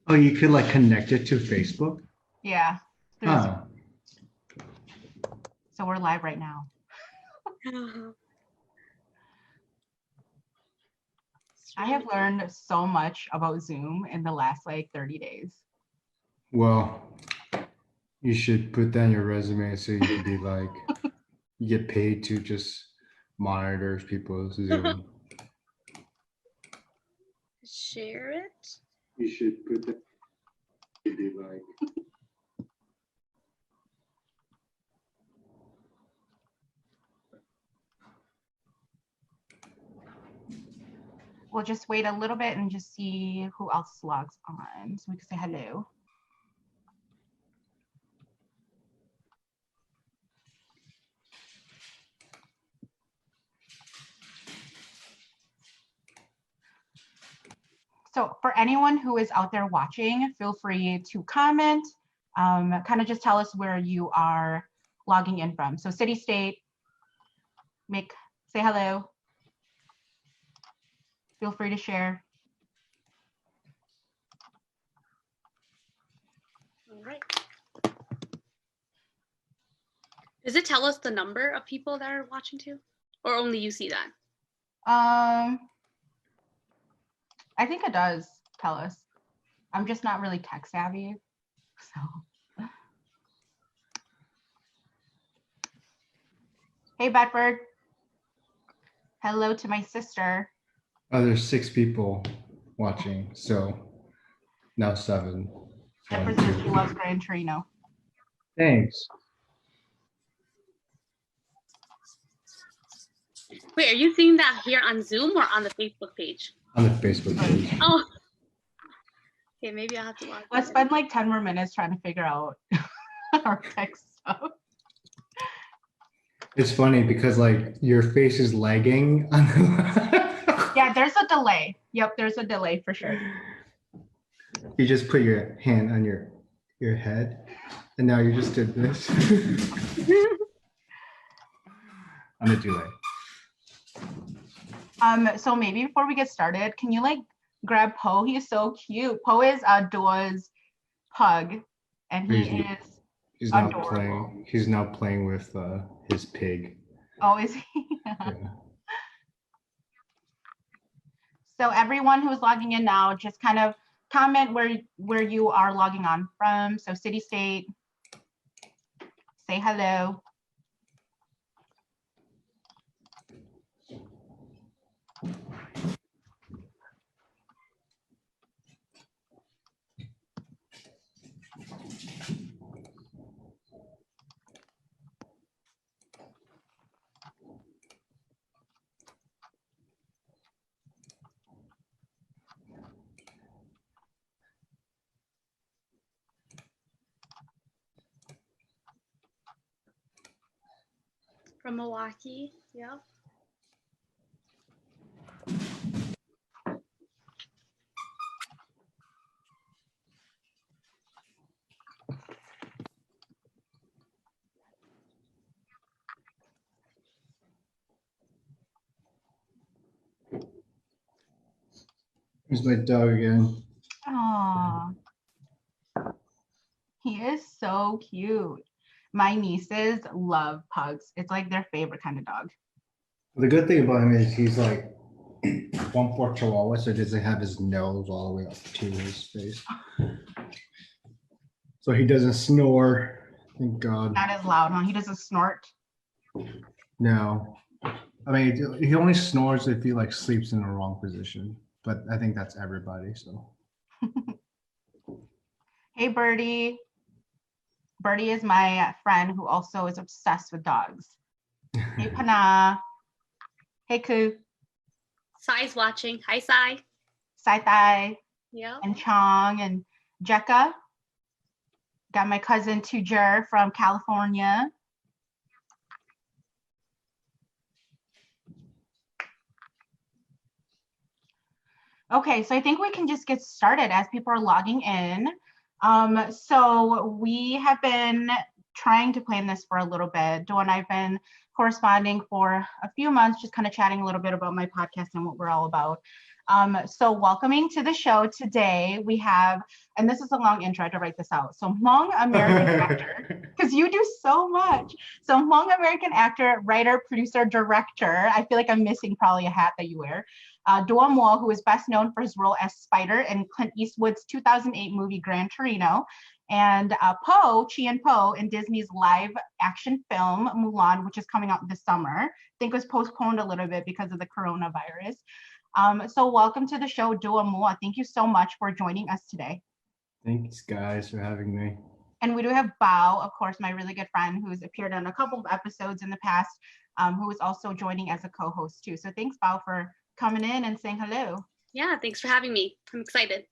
Oh, you could like connect it to Facebook? Yeah, through Zoom. Oh, So we're live right now. I have learned so much about Zoom in the last like 30 days. well, you should put that in your resume so you could be like, you get paid to just monitor people's Zoom. Share it. You should put that, be like, We'll just wait a little bit and just see who else logs on so we can say hello. So for anyone who is out there watching, feel free to comment, kind of just tell us where you are logging in from. So city, state, say hello. Feel free to share. All right. Does it tell us the number of people that are watching too? Or only you see that? I think it does tell us. I'm just not really tech savvy, so. Hey, Bedford. Hello to my sister. oh, there's 6 people watching, so now 7. Bedford says she loves Gran Torino. Thanks. Wait, are you seeing that here on Zoom or on the Facebook page? On the Facebook page. Oh. Okay, maybe I'll have to log Let's spend like 10 more minutes trying to figure out our tech stuff. It's funny because like your face is lagging on Yeah, there's a delay. Yep, there's a delay for sure. You just put your hand on your head and now you just did this. On a delay. So maybe before we get started, can you like grab Poe? He's so cute. Poe is Doua's pug, and he's now adorable. playing. He's now playing with his pig. Oh, is he? Yeah. So everyone who's logging in now, just kind of comment where you are logging on from. So city, state, say hello. from Milwaukee. Yeah. Here's my dog again. Aww. He is so cute. My nieces love pugs. It's like their favorite kind of dog. The good thing about him is he's like 1/4 Chihuahua, so he doesn't have his nose all the way up to his face. So he doesn't snore. Thank God. Not as loud, huh? He doesn't snort. No. I mean, he only snores if he like sleeps in the wrong position. But I think that's everybody. So. Hey, Birdie. Birdie is my friend who also is obsessed with dogs. Hey, Pana. Hey, Ku. Sai's watching. Hi, Sai. Sai Thai. Yeah. And Chong and Jekka. Got my cousin Tujer from California. Okay, so I think we can just get started as people are logging in. So we have been trying to plan this for a little bit. Doua and I've been corresponding for a few months, just kind of chatting a little bit about my podcast and what we're all about. So welcoming to the show today, we have, and this is a long intro, I had to write this out. So Hmong American actor, because you do so much. So Hmong American actor, writer, producer, director. I feel like I'm missing probably a hat that you wear. Doua Moua, who is best known for his role as Spider in Clint Eastwood's 2008 movie Gran Torino, and Chien Po in Disney's live action film Mulan, which is coming out this summer. I think it was postponed a little bit because of the coronavirus. So welcome to the show, Doua Moua. Thank you so much for joining us today. Thanks, guys, for having me. And we do have Bao, of course, my really good friend who's appeared on a couple of episodes in the past, who is also joining as a co-host too. So thanks, Bao, for coming in and saying hello. Yeah, thanks for having me. I'm excited.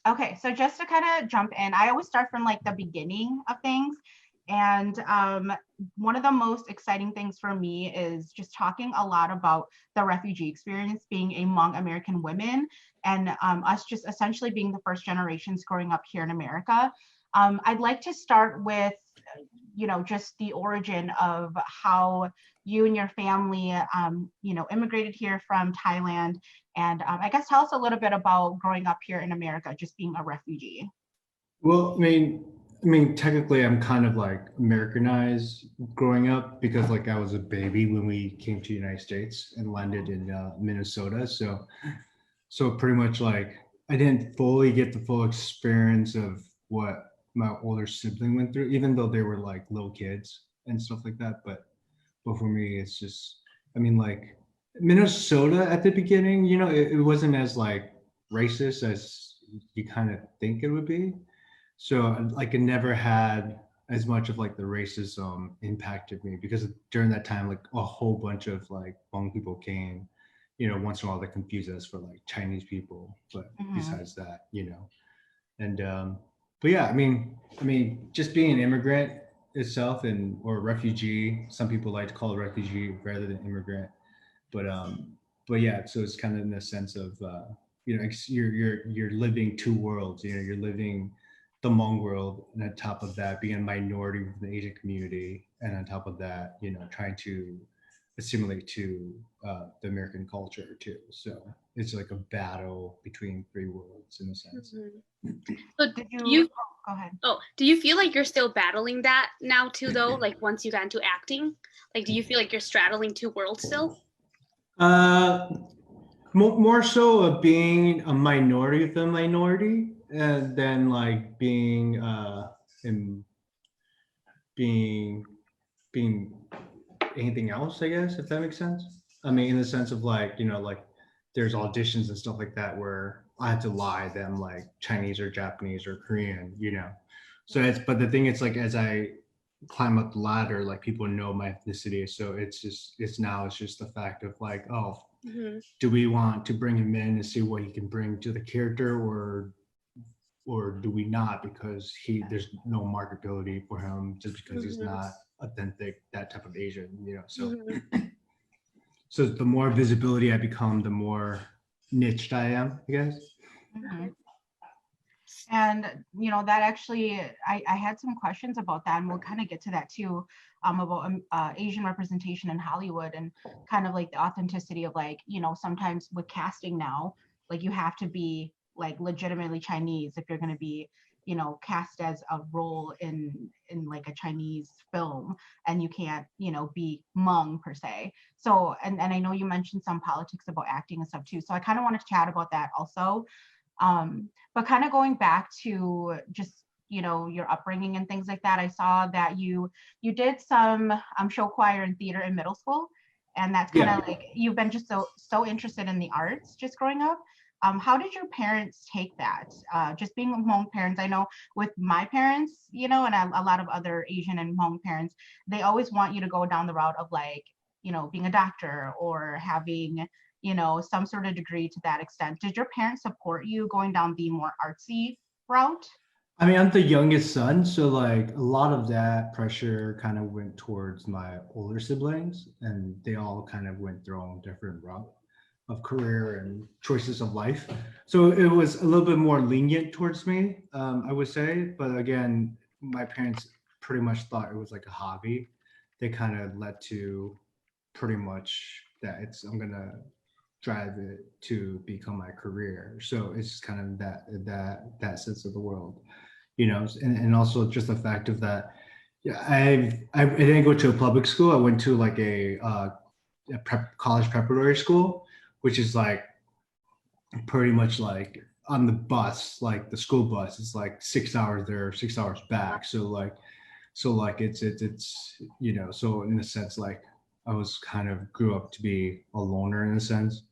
Okay, so just to kind of jump in, I always start from like the beginning of things. And one of the most exciting things for me is just talking a lot about the refugee experience, being a Hmong American women, and us just essentially being the first generations growing up here in America. I'd like to start with, just the origin of how you and your family, immigrated here from Thailand. And I guess tell us a little bit about growing up here in America, just being a refugee. Well, I mean, technically, I'm kind of like Americanized growing up because like I was a baby when we came to the United States and landed in Minnesota. So pretty much like I didn't fully get the full experience of what my older sibling went through, even though they were like little kids and stuff like that. But for me, it's just, I mean, like Minnesota at the beginning, it wasn't as like racist as you kind of think it would be. So like it never had as much of like the racism impacted me because during that time, like a whole bunch of like Hmong people came, once in a while they confuse us for like Chinese people, but besides that, and but yeah, just being an immigrant itself or refugee, some people like to call it refugee rather than immigrant, but yeah, so it's kind of in the sense of you're living two worlds, you're living the Hmong world, and on top of that being a minority within the Asian community, and on top of that trying to assimilate to the American culture too. So it's like a battle between three worlds in a sense. So Did you go ahead? Do you feel like you're still battling that now too, though? Like once you got into acting, like do you feel like you're straddling two worlds still? More so of being a minority of the minority, than like being in being anything else, I guess, if that makes sense. I mean, in the sense of like, like there's auditions and stuff like that where I had to lie them like Chinese or Japanese or Korean, So but the thing is like as I climb up the ladder, like people know my ethnicity. So it's just the fact of like, oh, do we want to bring him in and see what he can bring to the character, or do we not, because there's no marketability for him just because he's not authentic, that type of Asian, so so the more visibility I become, the more niched I am, I guess. And that actually, I had some questions about that, and we'll kind of get to that too, about Asian representation in Hollywood, and kind of like the authenticity of like, sometimes with casting now, like you have to be like legitimately Chinese if you're going to be cast as a role in like a Chinese film, and you can't be Hmong per se. So and I know you mentioned some politics about acting and stuff too, so I kind of wanted to chat about that also. But kind of going back to just your upbringing and things like that, I saw that you did some show choir and theater in middle school, and that's kind of like you've been just so interested in the arts just growing up. How did your parents take that? Just being Hmong parents, I know with my parents, and a lot of other Asian and Hmong parents, they always want you to go down the route of like, being a doctor or having, some sort of degree to that extent. Did your parents support you going down the more artsy route? I mean, I'm the youngest son, so like a lot of that pressure kind of went towards my older siblings, and they all kind of went their own different route of career and choices of life. So it was a little bit more lenient towards me, I would say. But again, my parents pretty much thought it was like a hobby. They kind of led to pretty much that I'm gonna drive it to become my career. So it's kind of that sense of the world, and also just the fact of that. Yeah, I didn't go to a public school. I went to like a college preparatory school, which is like pretty much like on the bus, like the school bus. It's like 6 hours there, 6 hours back. So like it's so in a sense, like I was kind of grew up to be a loner in a sense,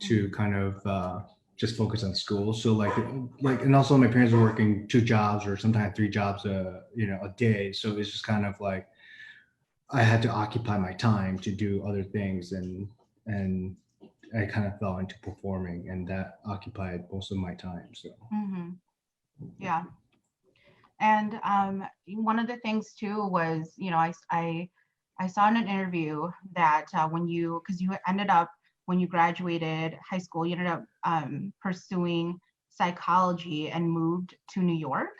to kind of just focus on school. So and also my parents were working 2 jobs or sometimes 3 jobs a day. So it's just kind of like I had to occupy my time to do other things, and I kind of fell into performing, and that occupied most of my time. So Yeah. And one of the things too was, I saw in an interview that because you ended up, when you graduated high school, you ended up pursuing psychology and moved to New York.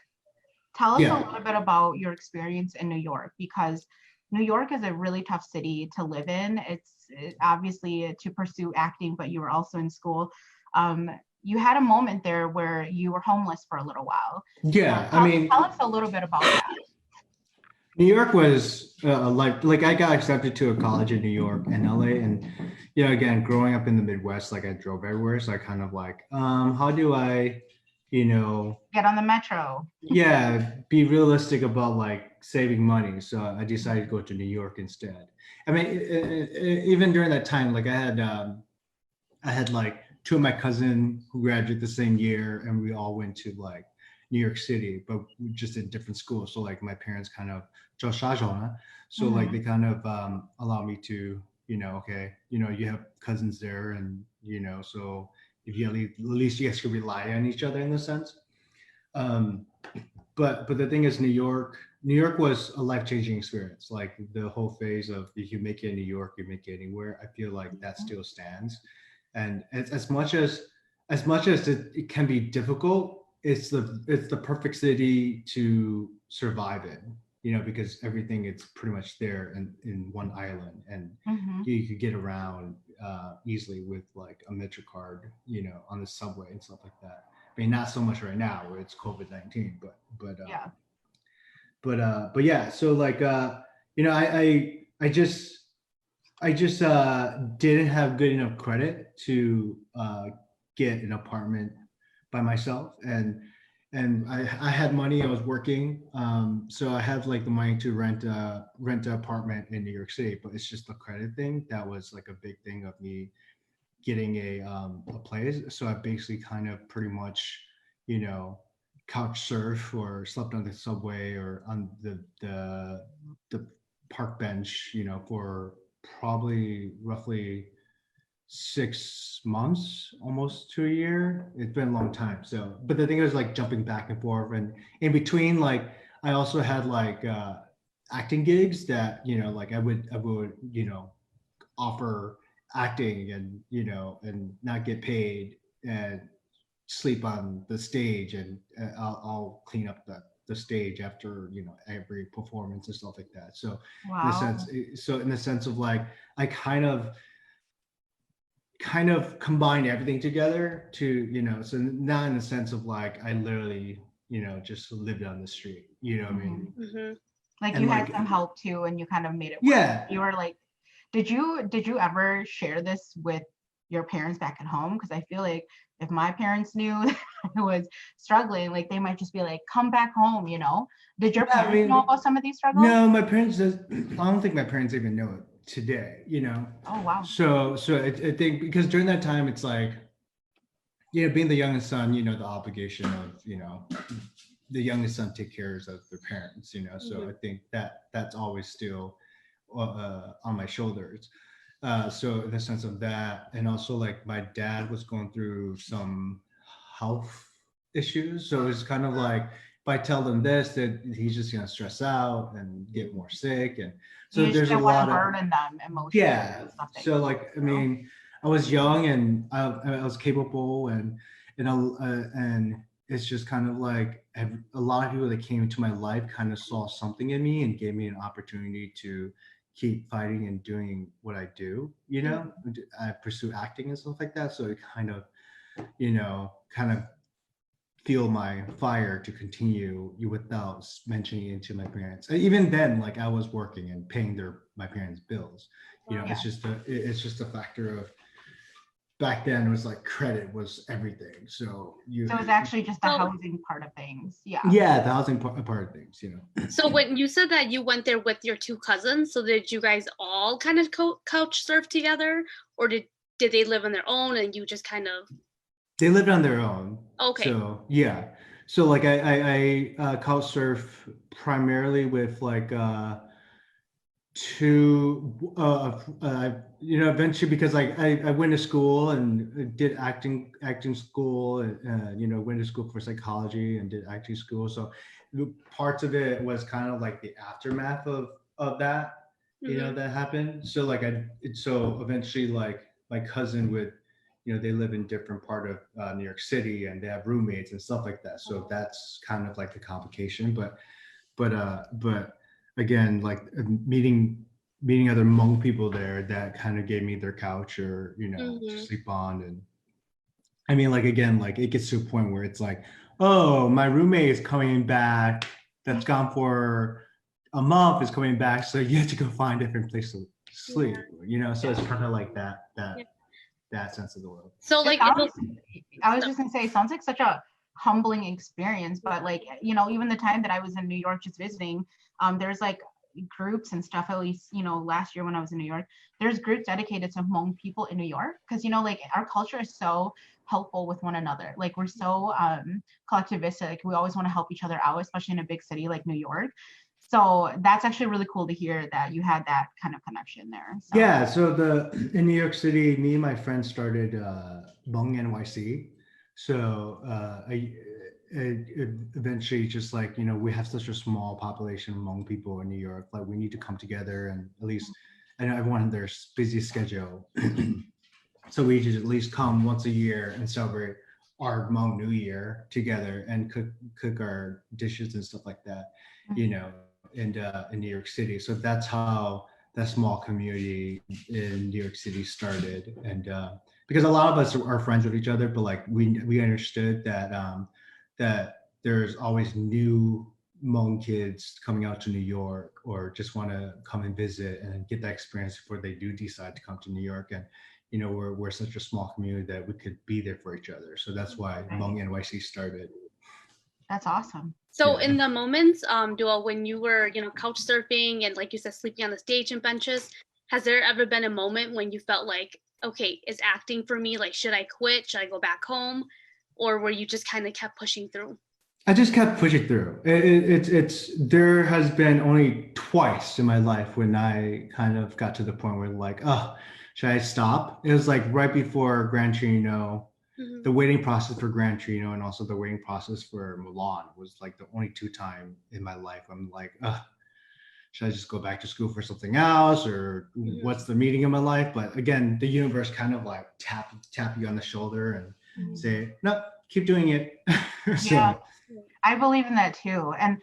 Tell us a little bit about your experience in New York, because New York is a really tough city to live in. It's obviously to pursue acting, but you were also in school. You had a moment there where you were homeless for a little while. Yeah, Tell us a little bit about that. New York was like I got accepted to a college in New York and LA, and again, growing up in the Midwest, like I drove everywhere, so I kind of like, how do I, get on the metro? Yeah, be realistic about like saving money. So I decided to go to New York instead. I mean, even during that time, like I had like two of my cousins who graduated the same year, and we all went to like New York City, but just in different schools. So like my parents kind of so like they kind of allow me to, okay, you have cousins there, and so if you at least you guys could rely on each other in the sense. Um, but the thing is, New York was a life-changing experience. Like the whole phase of if you make it in New York, you make it anywhere. I feel like that still stands. And as much as it can be difficult, it's the perfect city to survive in. Because everything is pretty much there in one island, and you could get around easily with like a Metro card, on the subway and stuff like that. I mean, not so much right now where it's COVID-19, but yeah. So like I just didn't have good enough credit to get an apartment by myself, and I had money. I was working, so I have like the money to rent an apartment in New York City. But it's just the credit thing that was like a big thing of me getting a place. So I basically kind of pretty much, couch surf or slept on the subway or on the park bench, for probably roughly 6 months, almost to a year. It's been a long time. So, but the thing is like jumping back and forth, and in between, like I also had like acting gigs that, like I would, offer acting, and and not get paid, and sleep on the stage, and I'll clean up the stage after every performance and stuff like that. So Wow. in the sense of like I kind of combine everything together to so not in the sense of like I literally just lived on the street, what I mean. Like And you had like some help too, and you kind of made it work. yeah, You were like, did you ever share this with your parents back at home? Because I feel like if my parents knew that I was struggling, like they might just be like, come back home, Did your I parents know mean, about some of these struggles? no, my parents I don't think my parents even know it today, Oh, wow. so I think because during that time it's like being the youngest son, the obligation of the youngest son take care of their parents, so I think that's always still on my shoulders. So in the sense of that, and also like my dad was going through some health issues, so it's kind of like if I tell them this, that he's just gonna stress out and get more sick, and so You just there's a didn't want lot to of burden them emotionally. yeah. And stuff So like I mean, I was young, and I was capable, and it's just kind of like a lot of people that came into my life kind of saw something in me and gave me an opportunity to keep fighting and doing what I do. You know, I pursue acting and stuff like that. So it kind of, kind of fuel my fire to continue without mentioning it to my parents. And even then, like I was working and paying my parents' bills. Wow. It's just a factor of back then it was like credit was everything. So it was actually just the housing part of things. Yeah. Yeah, the housing part of things, So when you said that you went there with your two cousins, so did you guys all kind of couch surf together, or did they live on their own and you just kind of? They lived on their own. Okay. So yeah. So like I couch surf primarily with like eventually because like I went to school and did acting school and went to school for psychology and did acting school. So parts of it was kind of like the aftermath of that, that happened. So like so eventually like my cousin would, they live in different part of New York City and they have roommates and stuff like that. So that's kind of like the complication, but again, like meeting other Hmong people there, that kind of gave me their couch or to sleep on. And I mean, like again, like it gets to a point where it's like, oh, my roommate is coming back that's gone for a month is coming back, so you have to go find a different place to sleep. So it's kind of like that sense of the world. So like I was just gonna say, it sounds like such a humbling experience, but like even the time that I was in New York just visiting, there's like groups and stuff, at least last year when I was in New York, there's groups dedicated to Hmong people in New York, because like our culture is so helpful with one another. Like we're so collectivistic, we always want to help each other out, especially in a big city like New York. So that's actually really cool to hear that you had that kind of connection there. So. Yeah, so in New York City, me and my friends started Hmong NYC. So eventually just like, we have such a small population of Hmong people in New York, like we need to come together and at least, I know everyone has their busy schedule. So we should at least come once a year and celebrate our Hmong New Year together and cook our dishes and stuff like that, in New York City. So that's how that small community in New York City started. And because a lot of us are friends with each other, but like we understood that that there's always new Hmong kids coming out to New York or just want to come and visit and get that experience before they do decide to come to New York. And we're such a small community that we could be there for each other. So that's why Hmong NYC started. That's awesome. So in the moments, Doua, when you were, couch surfing and like you said, sleeping on the stage and benches, has there ever been a moment when you felt like, okay, is acting for me? Like, should I quit? Should I go back home? Or were you just kind of kept pushing through? I just kept pushing through. There has been only twice in my life when I kind of got to the point where like, oh, should I stop? It was like right before Gran Torino. The waiting process for Gran Torino and also the waiting process for Mulan was like the only two time in my life I'm like, should I just go back to school for something else or what's the meaning of my life? But again, the universe kind of like tap you on the shoulder and say, no, keep doing it. So, yeah, I believe in that too. And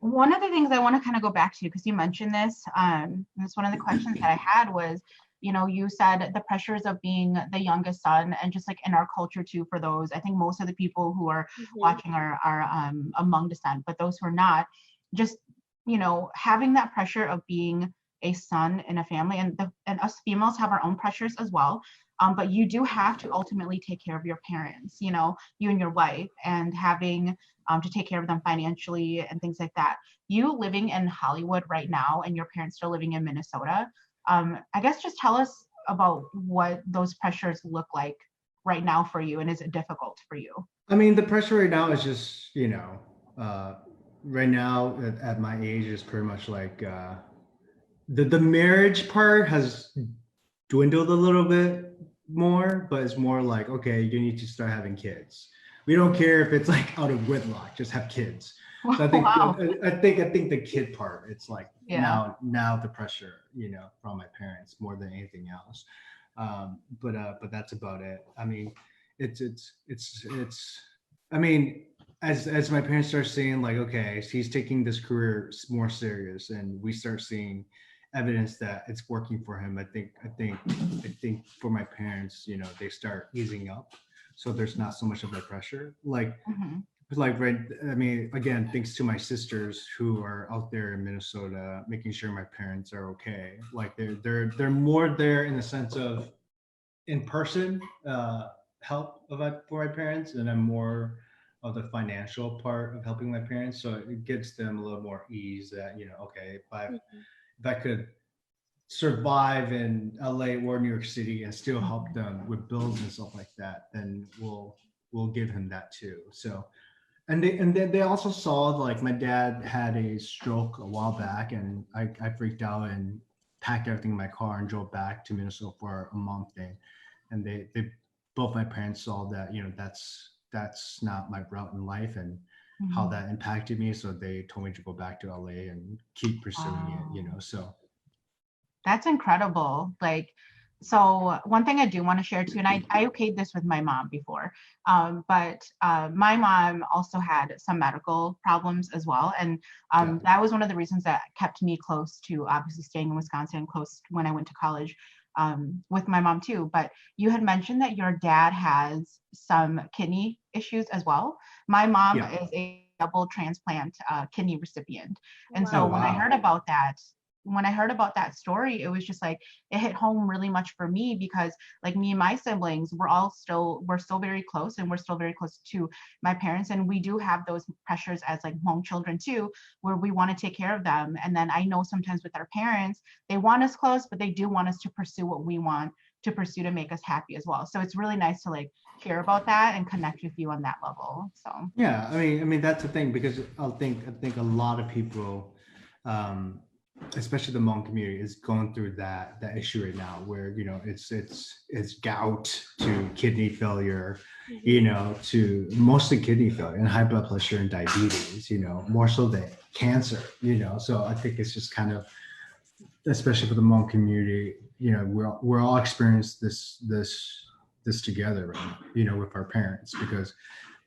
one of the things I want to kind of go back to, because you mentioned this, and it's one of the questions that I had was, you said the pressures of being the youngest son, and just like in our culture too, for those, I think most of the people who are watching are Hmong descent, but those who are not, just, having that pressure of being a son in a family, and us females have our own pressures as well. But you do have to ultimately take care of your parents, you and your wife, and having to take care of them financially and things like that. You living in Hollywood right now and your parents still living in Minnesota, I guess just tell us about what those pressures look like right now for you, and is it difficult for you? I mean, the pressure right now is just, right now at my age is pretty much like the marriage part has dwindled a little bit more, but it's more like, okay, you need to start having kids. We don't care if it's like out of wedlock, just have kids. So I think I think the kid part, it's like now the pressure, from my parents more than anything else. But that's about it. I mean, it's I mean, as my parents start seeing like, okay, he's taking this career more serious, and we start seeing evidence that it's working for him. I think for my parents, they start easing up, so there's not so much of a pressure. Mhm. Right. I mean, again, thanks to my sisters who are out there in Minnesota, making sure my parents are okay. Like they're more there in the sense of in person help for my parents, and I'm more of the financial part of helping my parents. So it gives them a little more ease that okay, if I could survive in LA or New York City and still help them with bills and stuff like that, then we'll give him that too. So and they also saw like my dad had a stroke a while back, and I freaked out and packed everything in my car and drove back to Minnesota for a month. And they both my parents saw that that's not my route in life and how Mhm. that impacted me. So they told me to go back to LA and keep pursuing it. Wow. So That's incredible. Like, so one thing I do want to share too, and I okayed this with my mom before, but my mom also had some medical problems as well. And yeah, that was one of the reasons that kept me close to obviously staying in Wisconsin and close when I went to college with my mom too. But you had mentioned that your dad has some kidney issues as well. My mom yeah. is a double transplant kidney recipient. And Oh so Wow. wow. when I heard about that story, it was just like it hit home really much for me because like me and my siblings, we're still very close and we're still very close to my parents. And we do have those pressures as like Hmong children too, where we want to take care of them. And then I know sometimes with our parents, they want us close, but they do want us to pursue what we want to pursue to make us happy as well. So it's really nice to like hear about that and connect with you on that level. So Yeah, I mean that's the thing because I think a lot of people, especially the Hmong community, is going through that issue right now, where it's gout to kidney failure, to mostly kidney failure and high blood pressure and diabetes, more so than cancer, So I think it's just kind of, especially for the Hmong community, we're all experiencing this together right now, with our parents because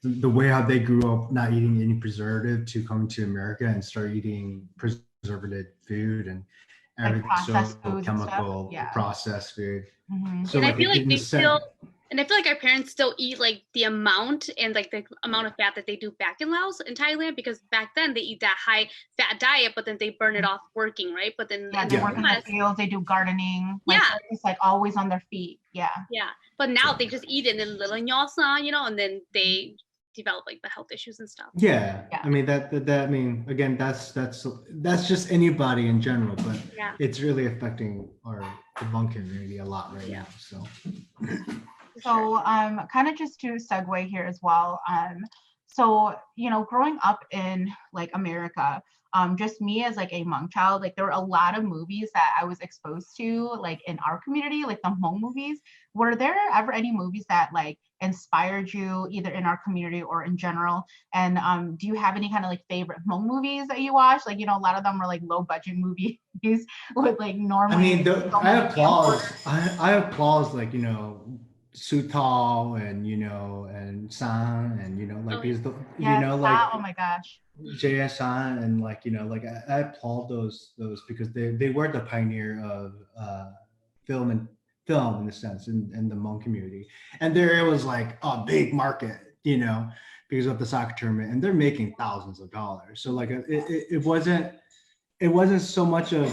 the way how they grew up not eating any preservative to coming to America and start eating preservative food and like everything so processed foods and stuff. chemical Yeah. processed food. Mhm. So And I like feel like in the they sense, still, and I feel like our parents still eat like the amount and like the amount of fat that they do back in Laos and Thailand, because back then they eat that high fat diet, but then they burn it off working, right? But then Yeah, in they the yeah, work in the US, fields, they do gardening, like yeah, they're just like always on their feet. Yeah. yeah. But now yeah. they just eat it in little nyosa, and then they develop like the health issues and stuff. Yeah, Yeah. I mean that I mean again that's just anybody in general, but Yeah, it's really affecting the Hmong community a lot right yeah, now. So for sure. So kind of just to segue here as well. So growing up in like America, just me as like a Hmong child, like there were a lot of movies that I was exposed to like in our community, like the Hmong movies. Were there ever any movies that like inspired you either in our community or in general? And do you have any kind of like favorite Hmong movies that you watch? Like, a lot of them were like low budget movies with like I normally mean, like, so I many applaud. camcorders. I applaud like Sutao and and San and like Oh yeah. because Yes, like oh my gosh. JSN and like like I applaud those because they were the pioneer of film and film in a sense in the Hmong community, and there was like a big market, because of the soccer tournament, and they're making thousands of dollars. So like it wasn't so much of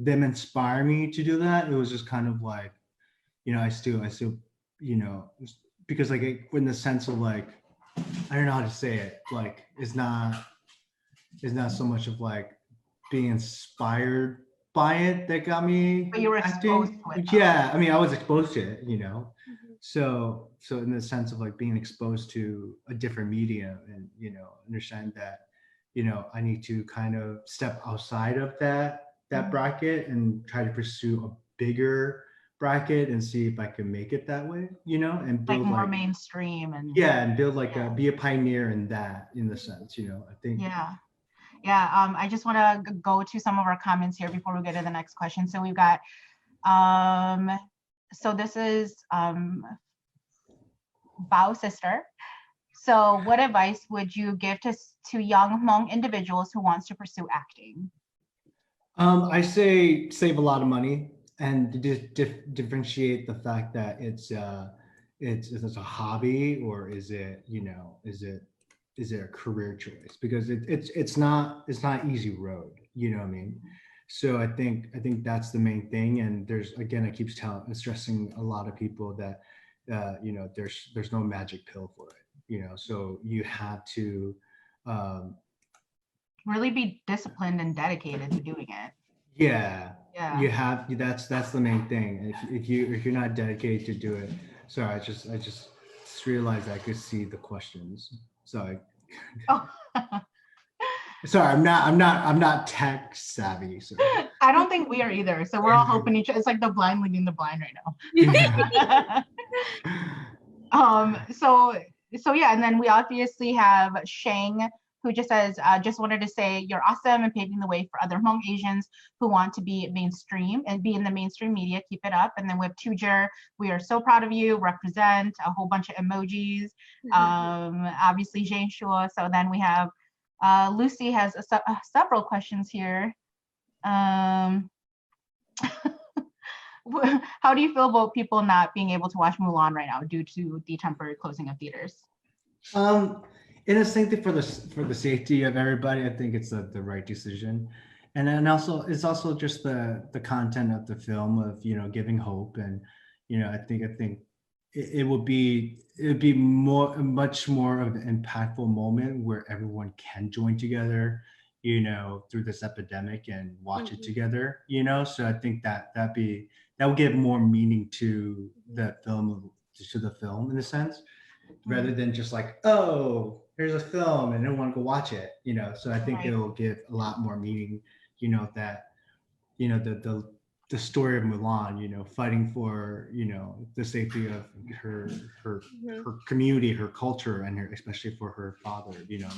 them inspire me to do that. It was just kind of like I still you know because like in the sense of like I don't know how to say it, like it's not so much of like being inspired by it that got But me you were exposed acting. to it Which, though. yeah, I mean I was exposed to it, Mhm. so in the sense of like being exposed to a different medium and understand that I need to kind of step outside of that Mhm. bracket and try to pursue a bigger bracket and see if I can make it that way, and Like build more like mainstream and yeah, and build like yeah. be a pioneer in that in the sense, I think. Yeah. Yeah. I just want to go to some of our comments here before we get to the next question. So we've got um so this is Bao sister. So what advice would you give to young Hmong individuals who wants to pursue acting? I say save a lot of money and differentiate the fact that it's a hobby, or is it, is it a career choice? Because it's not easy road, you know what I mean? So I think that's the main thing. And there's, again, I keep stressing a lot of people that there's no magic pill for it, so you have to um, Really be disciplined and dedicated to doing it. yeah, Yeah. you have, that's the main thing. If you're not dedicated to do it. Sorry, I just realized I could see the questions. Sorry. Oh. Sorry, I'm not tech savvy. So I don't think we are either. So we're all hoping each. It's like the blind leading the blind right yeah. now. So yeah, and then we obviously have Shang, who just says, just wanted to say you're awesome and paving the way for other Hmong Asians who want to be mainstream and be in the mainstream media. Keep it up. And then we have Tujer, we are so proud of you. Represent, a whole bunch of emojis. Obviously Jane Shua. So then we have Lucy has several questions here. Um, how do you feel about people not being able to watch Mulan right now due to the temporary closing of theaters? In a thing for the safety of everybody, I think it's the right decision. And then also, it's also just the content of the film of, giving hope. And I think it would be much more of an impactful moment where everyone can join together, through this epidemic and watch it together. So I think that would give more meaning to the film in a sense, rather than just like, oh, here's a film and I don't want to go watch it. So I think Right. it'll give a lot more meaning, that the story of Mulan, fighting for, the safety of her her her community, her culture, and especially for her father,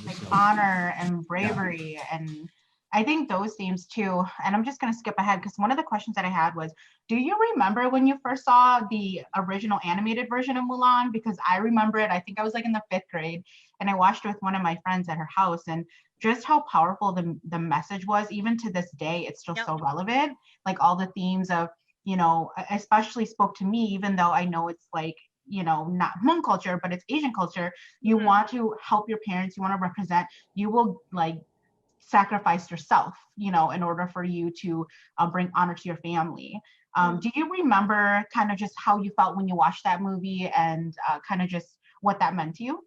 Like so honor and bravery. And I think those themes too. And I'm just going to skip ahead because one of the questions that I had was, do you remember when you first saw the original animated version of Mulan? Because I remember it, I think I was like in the 5th grade, and I watched it with one of my friends at her house, and just how powerful the message was. Even to this day, it's still so relevant. Like all the themes of, especially spoke to me, even though I know it's like, not Hmong culture, but it's Asian culture. You want to help your parents, you want to represent, you will like sacrifice yourself, in order for you to bring honor to your family. Do you remember kind of just how you felt when you watched that movie, and kind of just what that meant to you?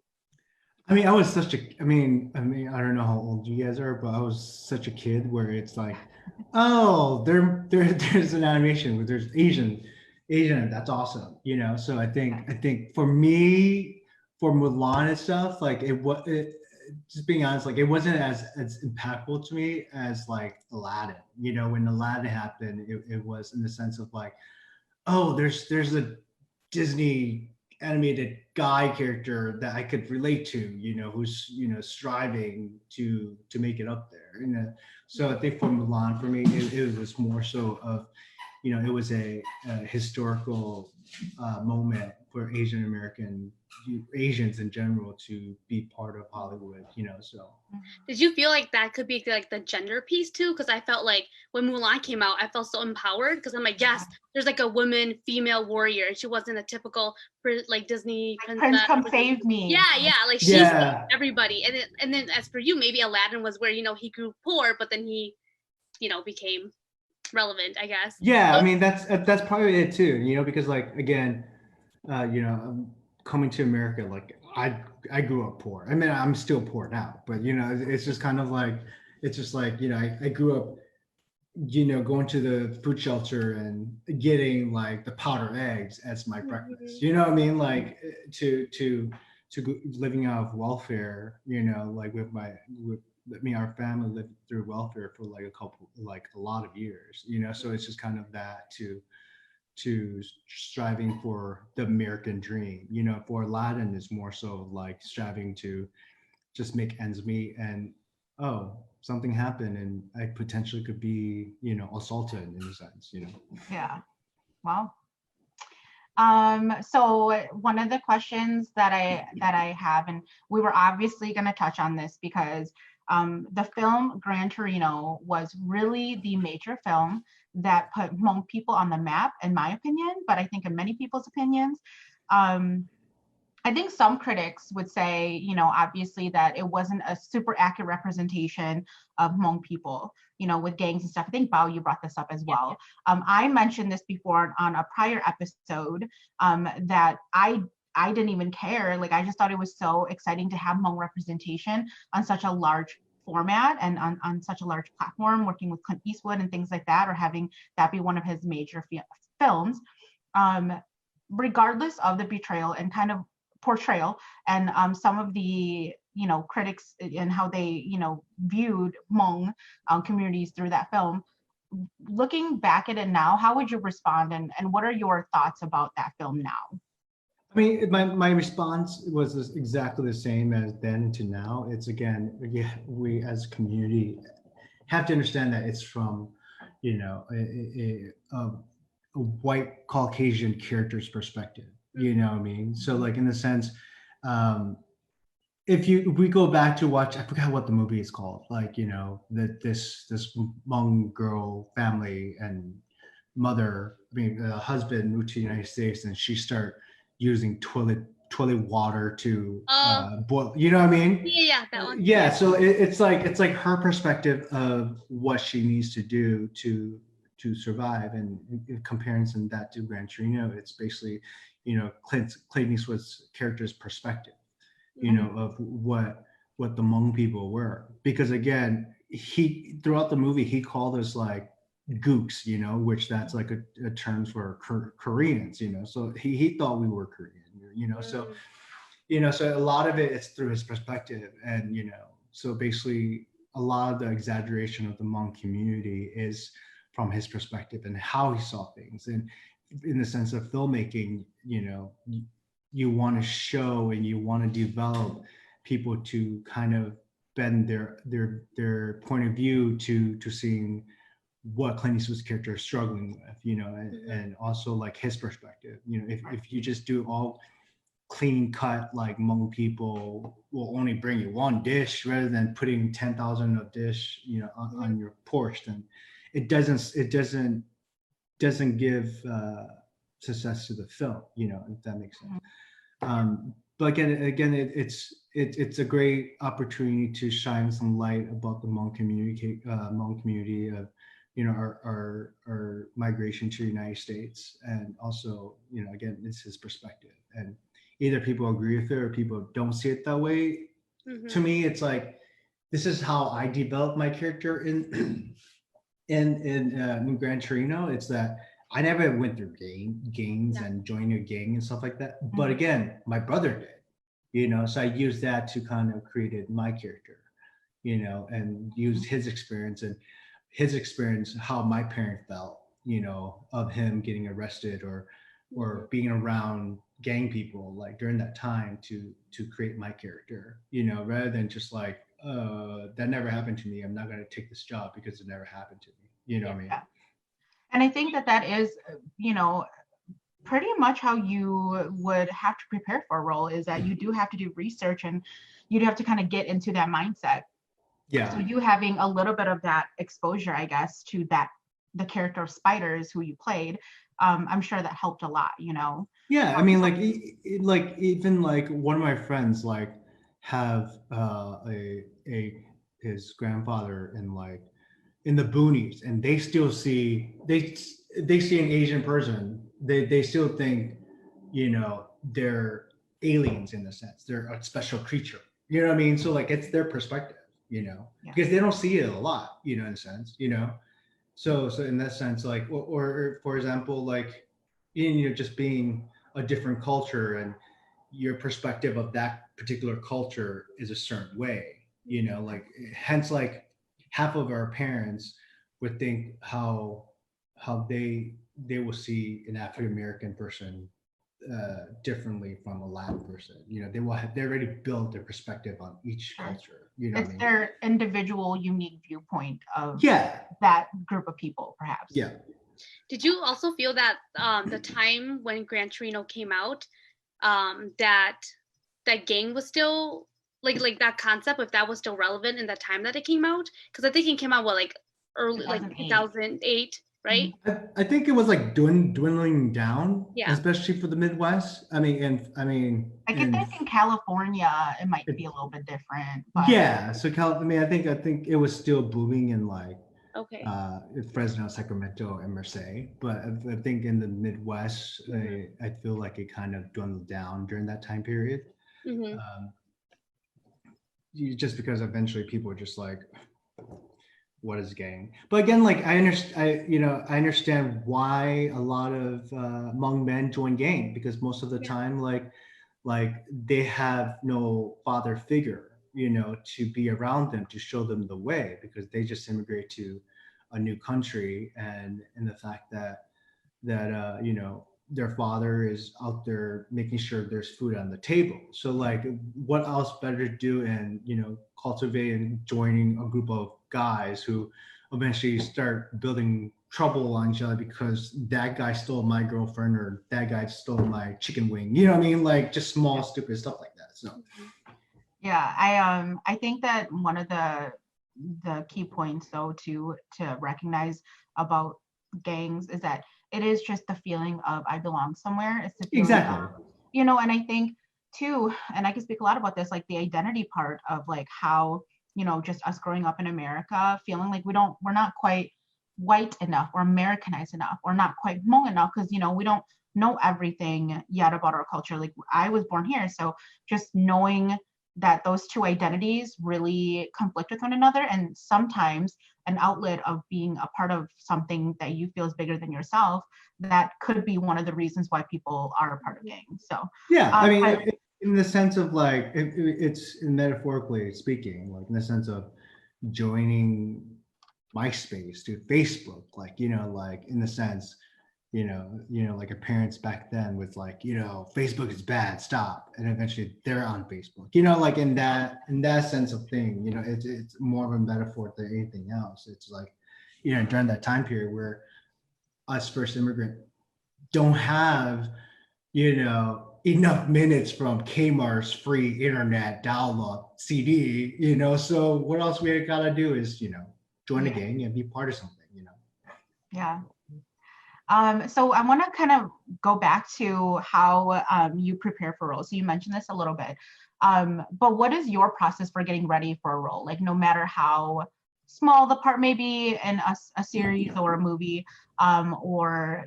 I mean, I don't know how old you guys are, but I was such a kid where it's like, oh, there's an animation where there's Asian, that's awesome, So I think for me, for Mulan and stuff, like just being honest, like it wasn't as impactful to me as like Aladdin. When Aladdin happened, it was in the sense of like, oh, there's a Disney animated guy character that I could relate to, who's striving to make it up there. So I think for Mulan, for me, it was more so of, it was a historical moment for Asians in general to be part of Hollywood. So Did you feel like that could be like the gender piece too? Because I felt like when Mulan came out, I felt so empowered because I'm like, yes, there's like a woman, female warrior, and she wasn't a typical like Disney princess. Prince, come save me. Yeah, like she saved everybody. And then as for you, maybe Aladdin was where he grew poor, but then he became relevant, I guess. Yeah, I mean that's probably it too. Because like again, coming to America, like I grew up poor. I mean, I'm still poor now, but it's just kind of like, it's just like, I grew up, going to the food shelter and getting like the powdered eggs as my breakfast. You know what I mean? Like to living out of welfare, like our family lived through welfare for like a lot of years, so it's just kind of that to striving for the American dream. For Aladdin is more so like striving to just make ends meet, and oh, something happened and I potentially could be, assaulted in a sense, Yeah. Well, so one of the questions that I have, and we were obviously going to touch on this because The film Gran Torino was really the major film that put Hmong people on the map, in my opinion, but I think in many people's opinions. I think some critics would say, you know, obviously that it wasn't a super accurate representation of Hmong people, you know, with gangs and stuff. I think Bao, you brought this up as well. I mentioned this before on a prior episode, that I didn't even care. Like, I just thought it was so exciting to have Hmong representation on such a large format and on such a large platform, working with Clint Eastwood and things like that, or having that be one of his major films. Regardless of the betrayal and kind of portrayal and some of the, you know, critics and how they, you know, viewed Hmong communities through that film. Looking back at it now, how would you respond, and what are your thoughts about that film now? I mean, my response was exactly the same as then to now. It's again, we as a community have to understand that it's from, you know, a white Caucasian character's perspective. You know what I mean? So like in the sense, if we go back to watch, I forgot what the movie is called. Like, you know, that this Hmong girl family and mother, I mean, husband moved to the United States, and she start using toilet water to boil. You know what I mean? Yeah, that one. Yeah. So it's like her perspective of what she needs to do to survive, and in comparison that to Gran Torino, it's basically, you know, Clint Eastwood's character's perspective, you know, of what the Hmong people were. Because again, he throughout the movie he called us like gooks, you know, which that's like a term for Koreans, you know. So he thought we were Korean, you know. So you know, so a lot of it is through his perspective, and you know, so basically a lot of the exaggeration of the Hmong community is from his perspective and how he saw things. And in the sense of filmmaking, you know, you want to show and you want to develop people to kind of bend their point of view to seeing what Clint Eastwood's character is struggling with, you know, and also like his perspective. You know, if you just do all clean cut, like Hmong people will only bring you one dish rather than putting 10,000 of dish, you know, on your porch, then it doesn't give success to the film, you know, if that makes sense. But again, it's a great opportunity to shine some light about the Hmong community of, you know, our migration to the United States, and also, you know, again, it's his perspective, and either people agree with it or people don't see it that way. To me, it's like, this is how I developed my character in Gran Torino. It's that I never went through gangs and joined a gang and stuff like that. But again, my brother did, you know, so I used that to kind of create my character, you know, and used his experience, how my parent felt, you know, of him getting arrested or being around gang people like during that time to create my character, you know, rather than just like, that never happened to me, I'm not going to take this job because it never happened to me, you know what I mean? And I think that is, you know, pretty much how you would have to prepare for a role, is that you do have to do research and you do have to kind of get into that mindset. Yeah. So you having a little bit of that exposure, I guess, to the character of Spiders who you played, I'm sure that helped a lot, you know? Yeah, I mean, like even like one of my friends like have his grandfather in the boonies, and they still see they see an Asian person, they still think, you know, they're aliens in a sense, they're a special creature, you know what I mean? So like it's their perspective, you know, because they don't see it a lot, you know, in a sense, you know. So in that sense, like, or for example, like, you know, just being a different culture and your perspective of that particular culture is a certain way, you know, like hence like half of our parents would think how they will see an African American person differently from a Latin person. You know, they already built their perspective on each culture. You know, it's their individual unique viewpoint of that group of people, perhaps. Yeah. Did you also feel that the time when Gran Torino came out, that gang was still like that concept, if that was still relevant in the time that it came out, because I think it came out what, like early, like 2008. 2008, right? I think it was like dwindling down, Yeah. especially for the Midwest. I mean, I could think in California it might be a little bit different, but yeah. So I think it was still booming in like Okay. Fresno, Sacramento, and Merced. But I think in the Midwest, Mm-hmm. I feel like it kind of dwindled down during that time period. Mm-hmm. Just because eventually people were just like, what is gang? But again, like I understand, I understand why a lot of Hmong men join gang, because most of the time, like they have no father figure, to be around them to show them the way, because they just immigrate to a new country, and the fact that their father is out there making sure there's food on the table. So like, what else better to do, and cultivating, joining a group of guys who eventually start building trouble on each other because that guy stole my girlfriend, or that guy stole my chicken wing, you know what I mean, like just small stupid stuff like that. So yeah, I think that one of the key points though to recognize about gangs is that it is just the feeling of I belong somewhere. It's the feeling exactly. of, and I think too, and I can speak a lot about this, like the identity part of like how, just us growing up in America, feeling like we're not quite white enough or Americanized enough or not quite Hmong enough, because we don't know everything yet about our culture. Like I was born here, so just knowing that those two identities really conflict with one another, and sometimes an outlet of being a part of something that you feel is bigger than yourself, that could be one of the reasons why people are a part of gangs. So yeah, I mean, in the sense of like, it's metaphorically speaking, like in the sense of joining MySpace to Facebook, like like in the sense, like your parents back then was like, Facebook is bad, stop, and eventually they're on Facebook, like in that sense of thing, it's more of a metaphor than anything else. It's like, during that time period where us first immigrant don't have, enough minutes from Kmart's free internet download CD, so what else we gotta do is, join a gang and be part of something, Yeah. So I want to kind of go back to how you prepare for roles. So you mentioned this a little bit, but what is your process for getting ready for a role? Like no matter how small the part may be in a series or a movie, or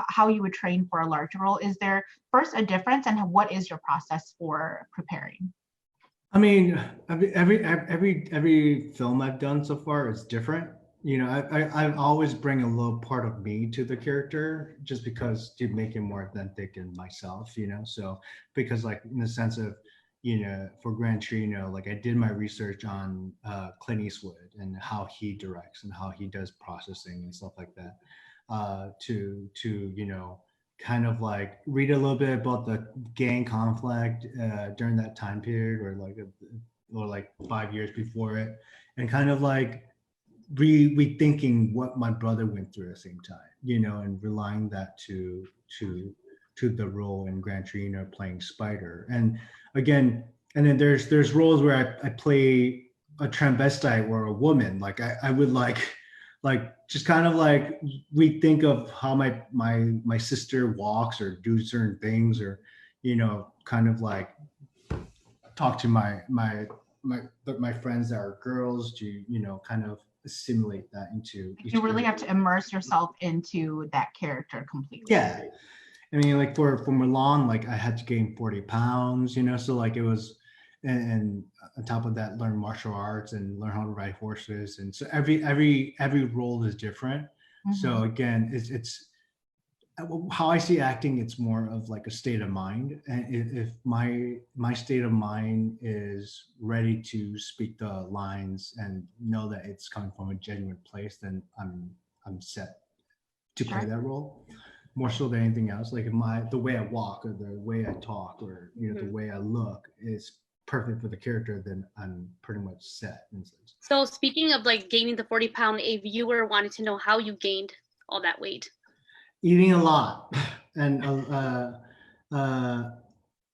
how you would train for a larger role. Is there first a difference, and what is your process for preparing? I mean, every film I've done so far is different. I always bring a little part of me to the character, just because to make it more authentic in myself. So because like in the sense of, for Gran Torino, like I did my research on Clint Eastwood and how he directs and how he does processing and stuff like that, to kind of like read a little bit about the gang conflict during that time period, or like 5 years before it, and kind of like rethinking what my brother went through at the same time, and relying that to the role in Gran Torino playing Spider. And again, and then there's roles where I play a transvestite or a woman. Like I would like just kind of like rethink of how my sister walks or do certain things, or kind of like talk to my friends that are girls to kind of assimilate that into each You really have character. to immerse yourself into that character completely. Yeah, I mean, like for Mulan, like I had to gain 40 pounds, so like it was, and on top of that, learn martial arts and learn how to ride horses, and so every role is different. So again, it's how I see acting. It's more of like a state of mind, and if my state of mind is ready to speak the lines and know that it's coming from a genuine place, then I'm set to play that role, more so than anything else. Like if the way I walk or the way I talk or the way I look is perfect for the character, then I'm pretty much set. So speaking of like gaining the 40-pound, a viewer wanted to know how you gained all that weight. Eating a lot and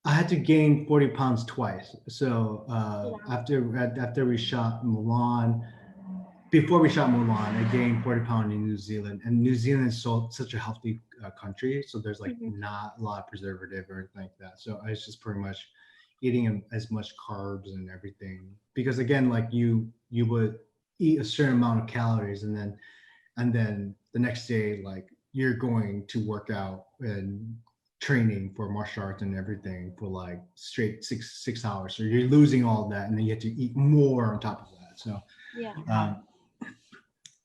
I had to gain 40 pounds twice. So Wow. after we shot Mulan, before we shot Mulan, I gained 40 pounds in New Zealand, and New Zealand is such a healthy country, so there's like Mhm. not a lot of preservative or anything like that. So I was just pretty much eating as much carbs and everything because again, like you would eat a certain amount of calories, and then the next day, like you're going to work out and training for martial arts and everything for like straight 6 hours. So you're losing all that, and then you have to eat more on top of that. So Yeah. Yeah. um,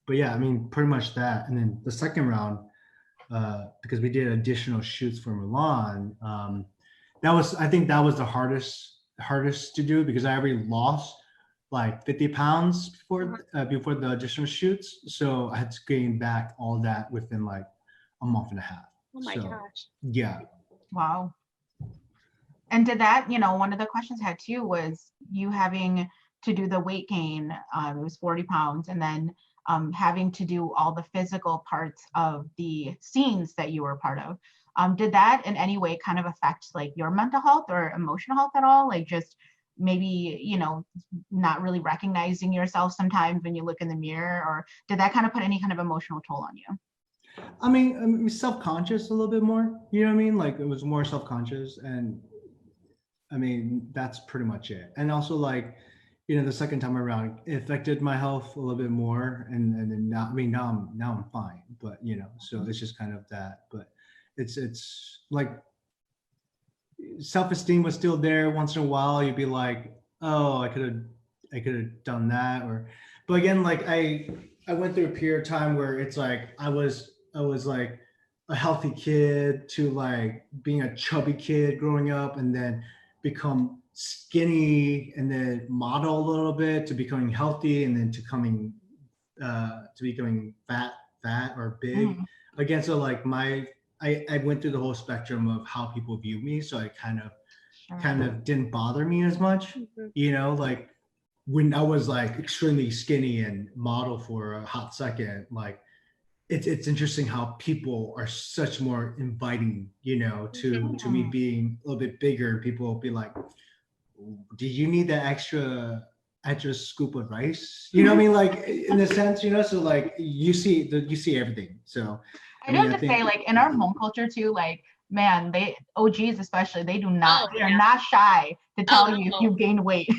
but yeah, I mean, pretty much that. And then the second round, because we did additional shoots for Mulan, I think that was the hardest to do because I already lost like 50 pounds Uh-huh. before the additional shoots, so I had to gain back all that within like a month and a half. Oh my So gosh. yeah. Wow. And did that, one of the questions I had too was you having to do the weight gain, it was 40 pounds, and then having to do all the physical parts of the scenes that you were a part of. Did that in any way kind of affect like your mental health or emotional health at all? Like just maybe, not really recognizing yourself sometimes when you look in the mirror, or did that kind of put any kind of emotional toll on you? I mean, self-conscious a little bit more. You know what I mean? Like it was more self-conscious, and I mean, that's pretty much it. And also like, the second time around, it affected my health a little bit more. And then now, I mean, now I'm fine, but so it's just kind of that, but it's like self-esteem was still there once in a while. You'd be like, oh, I could have done that. But again, like I went through a period of time where it's like, I was like a healthy kid to like being a chubby kid growing up, and then become skinny, and then model a little bit to becoming healthy, and then to becoming fat or big. Mhm. Again, so like I went through the whole spectrum of how people view me, so I kind Sure. of didn't bother me as much. Mhm. Like when I was like extremely skinny and model for a hot second, like it's interesting how people are such more inviting, to me Mhm. being a little bit bigger. People will be like, do you need that extra scoop of rice? You know what I mean? Like in a sense, so like you see everything. So I I do mean, have I to say, think like in our Hmong culture too, like man, they OGs especially, Oh they are yeah. not shy to Oh tell you if no. you've gained weight.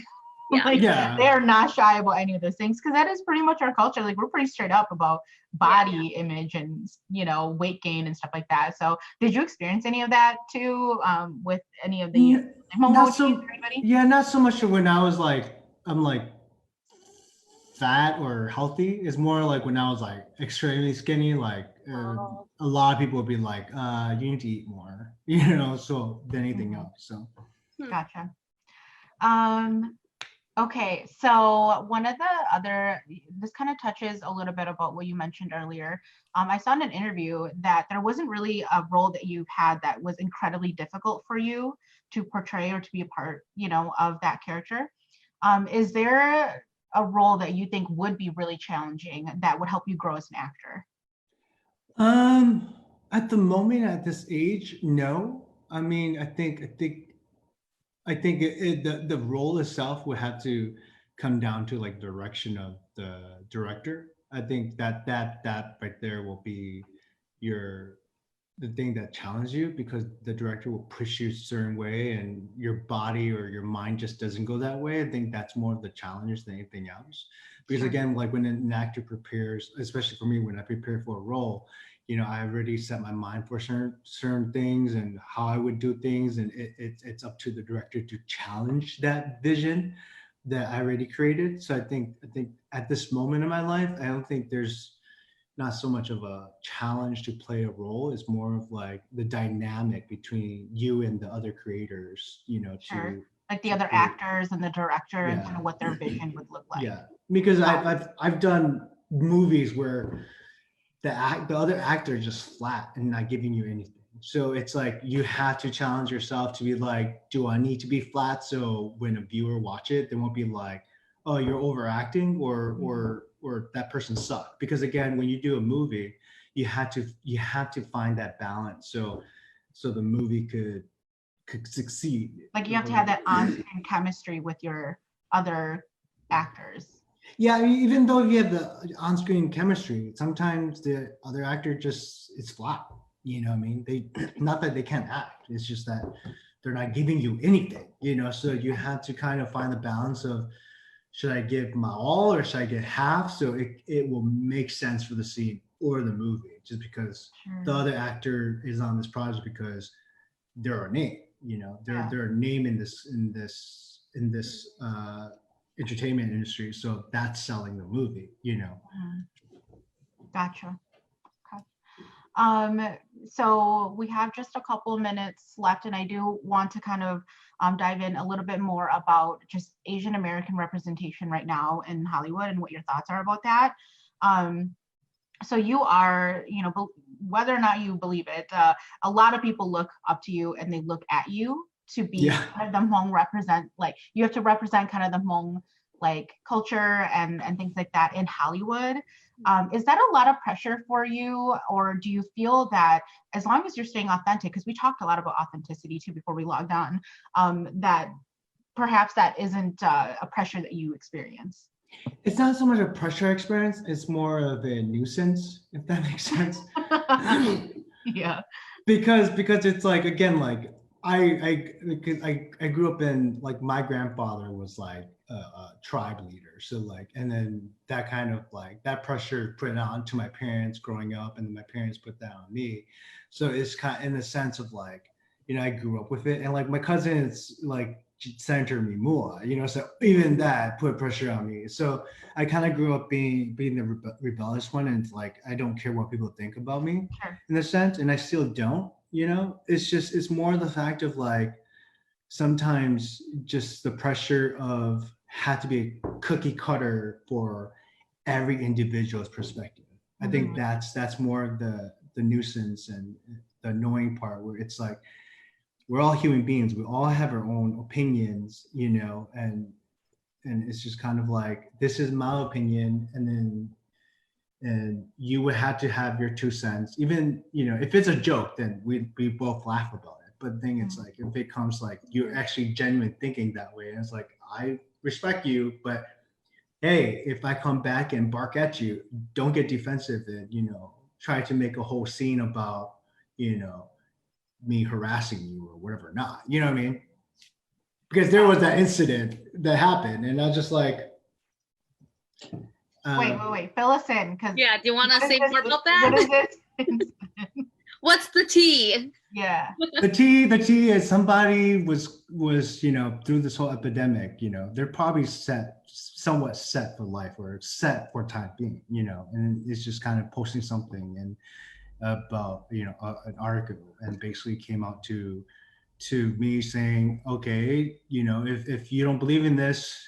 Yeah. Like they yeah. are not shy about any of those things because that is pretty much our culture. Like we're pretty straight up about Yeah. body image and weight gain and stuff like that. So did you experience any of that too with any of the Hmong Not OGs so or anybody? yeah, not so much when I was like I'm like fat or healthy. It's more like when I was like extremely skinny, like Oh. a lot of people would be like, you need to eat more, so than anything Mhm. else. So Hmm. Gotcha. Um, Okay, so one of the other, this kind of touches a little bit about what you mentioned earlier. I saw in an interview that there wasn't really a role that you've had that was incredibly difficult for you to portray or to be a part, of that character. Is there a role that you think would be really challenging that would help you grow as an actor? um at the moment at this age, no. I mean, I think the role itself would have to come down to like direction of the director. I think that right there will be your the thing that challenges you, because the director will push you a certain way and your body or your mind just doesn't go that way. I think that's more of the challenge than anything else. Because Sure. again, like when an actor prepares, especially for me, when I prepare for a role, I already set my mind for certain things and how I would do things, and it's up to the director to challenge that vision that I already created. So I think at this moment in my life, I don't think there's not so much of a challenge to play a role. It's more of like the dynamic between you and the other creators, Sure. Like the to other create. actors and the director and kind Yeah, of what their vision would look like. yeah. Because Got I've done movies where the other actor is just flat and not giving you anything. So it's like you have to challenge yourself to be like, do I need to be flat so when a viewer watch it, they won't be like, oh, you're overacting, or that person sucked. Because again, when you do a movie, you have to find that balance. So the movie succeed. Like you have to have that on-screen chemistry with your other actors. Yeah, I mean, even though you have the on-screen chemistry, sometimes the other actor just is flat. You know what I mean? They not that they can't act, it's just that they're not giving you anything, you know. So you have to kind of find the balance of, should I give my all or should I get half, so it will make sense for the scene or the movie, just because the other actor is on this project because they're a name, you know, they're a name in this entertainment industry, so that's selling the movie, you know. Gotcha. Okay. So we have just a couple of minutes left, and I do want to kind of dive in a little bit more about just Asian American representation right now in Hollywood and what your thoughts are about that. So you are, you know, whether or not you believe it, a lot of people look up to you and they look at you to be kind of the Hmong represent, like you have to represent kind of the Hmong like culture and things like that in Hollywood. Is that a lot of pressure for you, or do you feel that as long as you're staying authentic, because we talked a lot about authenticity too before we logged on, that perhaps that isn't a pressure that you experience? It's not so much a pressure experience, it's more of a nuisance, if that makes sense. Yeah. Because it's like, again, like I grew up in, like, my grandfather was like a tribe leader, so like, and then that kind of like that pressure put it on to my parents growing up, and then my parents put that on me. So it's kind of in the sense of like, you know, I grew up with it, and like my cousins like Senator me Moua, you know, so even that put pressure on me. So I kind of grew up being the rebellious one, and like I don't care what people think about me in a sense, and I still don't, you know. It's more the fact of like sometimes just the pressure of had to be a cookie cutter for every individual's perspective. I think that's more the nuisance and the annoying part, where it's like we're all human beings, we all have our own opinions, you know, and it's just kind of like, this is my opinion, and you would have to have your 2 cents. Even, you know, if it's a joke, then we both laugh about it. But the thing, it's like, if it comes like you're actually genuine thinking that way, and it's like, I respect you, but hey, if I come back and bark at you, don't get defensive and, you know, try to make a whole scene about, you know, me harassing you or whatever not. You know what I mean? Because there was that incident that happened, and I was just like, wait, fill us in, because do you want to say more about that? What is this? What's the tea? Yeah. The tea is somebody was, you know, through this whole epidemic, you know, they're probably somewhat set for life, or set for time being, you know, and it's just kind of posting something and about, you know, an article, and basically came out to me saying, okay, you know, if you don't believe in this,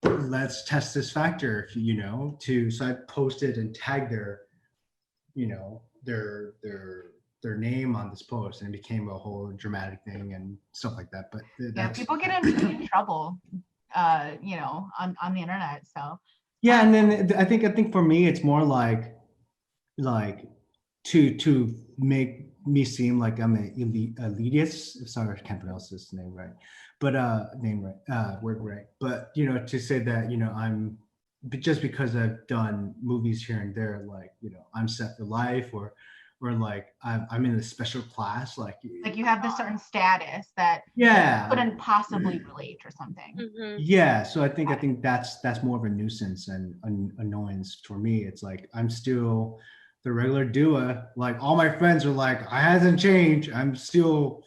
let's test this factor, you know, so I posted and tagged their, you know, their name on this post, and it became a whole dramatic thing and stuff like that. But people get in trouble, you know, on the internet. So yeah, and then I think for me, it's more like to make me seem like I'm an elitist. Sorry, I can't pronounce this name right, but word right. But, you know, to say that, you know, I'm just because I've done movies here and there, like, you know, I'm set for life, or like I'm in a special class, like you have this certain status that you couldn't possibly relate or something. Yeah, so I think that's more of a nuisance and an annoyance for me. It's like, I'm still the regular Doua. Like, all my friends are like, I hasn't changed. I'm still,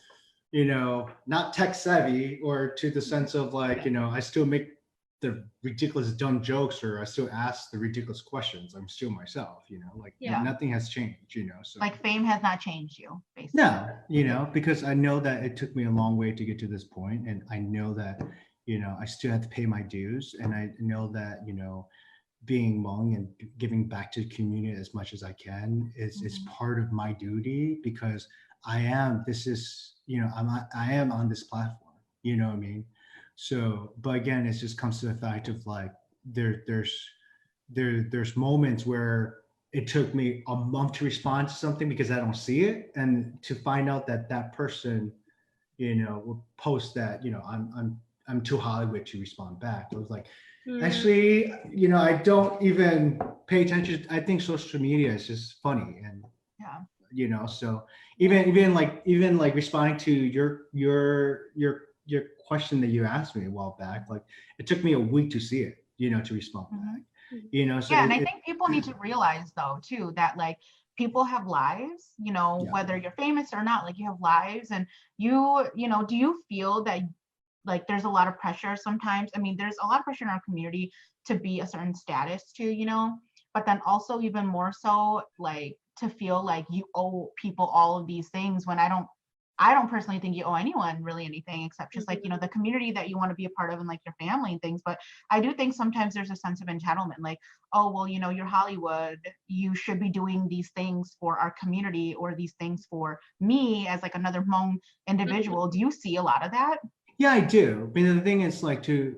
you know, not tech savvy, or to the sense of like, you know, I still make the ridiculous dumb jokes, or I still ask the ridiculous questions. I'm still myself, you know, like nothing has changed, you know. So like fame has not changed you, basically. No, you know, because I know that it took me a long way to get to this point, and I know that, you know, I still have to pay my dues, and I know that, you know, being Hmong and giving back to the community as much as I can is part of my duty, because I am on this platform, you know what I mean? So, but again, it just comes to the fact of like, there's moments where it took me a month to respond to something because I don't see it, and to find out that person, will post that, I'm too Hollywood to respond back. I was like, Mm, actually, I don't even pay attention. I think social media is just funny, and Yeah. so even like responding to your question that you asked me a while back, like it took me a week to see it, to respond Mhm. back, mm, so Yeah, and I think people need to realize though too that like people have lives, yeah. whether you're famous or not, like you have lives and do you feel that like there's a lot of pressure sometimes? I mean, there's a lot of pressure in our community to be a certain status too, but then also even more so like to feel like you owe people all of these things when I don't personally think you owe anyone really anything except just like, mhm. the community that you want to be a part of and like your family and things. But I do think sometimes there's a sense of entitlement, like, oh, well, you're Hollywood. You should be doing these things for our community or these things for me as like another Hmong individual. Do you see a lot of that? Yeah, I do. I mean, the thing is like to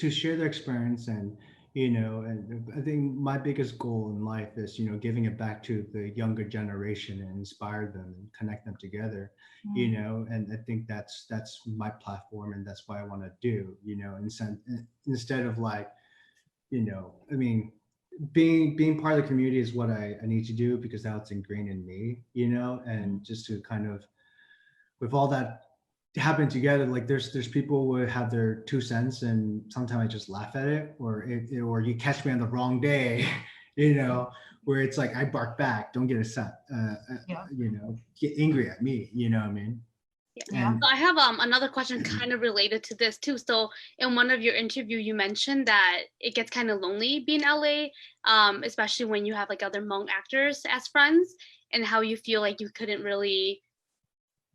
share their experience, and and I think my biggest goal in life is giving it back to the younger generation and inspire them and connect them together, Mm, and I think that's my platform, and that's what I want to do, instead of like, I mean, being part of the community is what I need to do because that's ingrained in me, mm, and just to kind of with all that happening together, like there's people who have their 2 cents, and sometimes I just laugh at it, or you catch me on the wrong day, where it's like I bark back, don't get upset, yeah, get angry at me, what I mean? Yeah. yeah. And So I have another question kind of related to this too. So in one of your interview, you mentioned that it gets kind of lonely being LA, especially when you have like other Hmong actors as friends, and how you feel like you couldn't really,